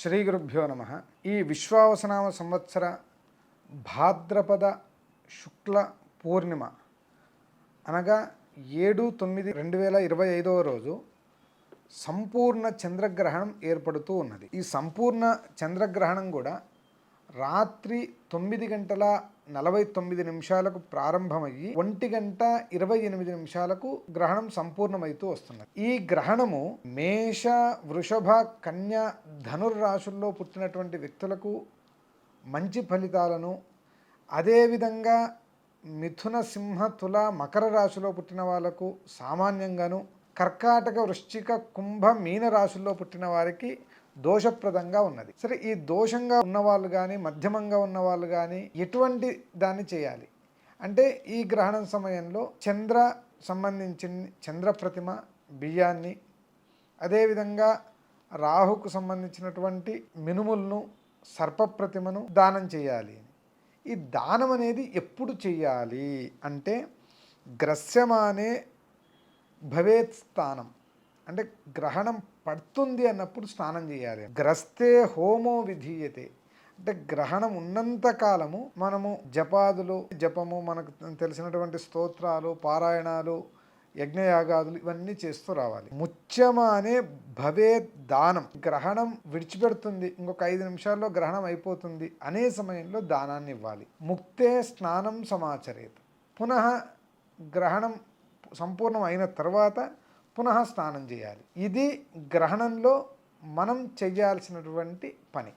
శ్రీ గురుభ్యో నమ. ఈ విశ్వావసనామ సంవత్సర భాద్రపద శుక్ల పూర్ణిమ అనగా 7/9/2025 రోజు సంపూర్ణ చంద్రగ్రహణం ఏర్పడుతూ ఉన్నది. ఈ సంపూర్ణ చంద్రగ్రహణం కూడా రాత్రి 9:49 ప్రారంభమయ్యి 1:28 గ్రహణం సంపూర్ణమైతూ వస్తున్నది. ఈ గ్రహణము మేష, వృషభ, కన్య, ధనుర్రాశుల్లో పుట్టినటువంటి వ్యక్తులకు మంచి ఫలితాలను, అదేవిధంగా మిథున, సింహ, తుల, మకర రాశిలో పుట్టిన వాళ్లకు సామాన్యంగాను, కర్కాటక, వృశ్చిక, కుంభ, మీన రాశుల్లో పుట్టిన వారికి దోషప్రదంగా ఉన్నది. సరే, ఈ దోషంగా ఉన్నవాళ్ళు కానీ, మధ్యమంగా ఉన్నవాళ్ళు కానీ ఎటువంటి దాన్ని చేయాలి అంటే, ఈ గ్రహణం సమయంలో సంబంధించిన చంద్ర ప్రతిమ బియ్యాన్ని, అదేవిధంగా రాహుకు సంబంధించినటువంటి మినుములను, సర్ప ప్రతిమను దానం చేయాలి. ఈ దానం అనేది ఎప్పుడు చేయాలి అంటే, గ్రస్యమానే భవేత్ స్థానం అంటే గ్రహణం పడుతుంది అన్నప్పుడు స్నానం చేయాలి. గ్రస్తే హోమో విధీయతే అంటే గ్రహణం ఉన్నంత కాలము మనము జపము, మనకు తెలిసినటువంటి స్తోత్రాలు, పారాయణాలు, యజ్ఞయాగాదులు ఇవన్నీ చేస్తూ రావాలి. ముచ్యమానే భవేత్ దానం, గ్రహణం విడిచిపెడుతుంది, ఇంకొక 5 నిమిషాల్లో గ్రహణం అయిపోతుంది అనే సమయంలో దానాన్ని ఇవ్వాలి. ముక్తే స్నానం సమాచరేత్, పునః గ్రహణం సంపూర్ణం అయిన తర్వాత పునః స్నానం చేయాలి. ఇది గ్రహణంలో మనం చేయాల్సినటువంటి పని.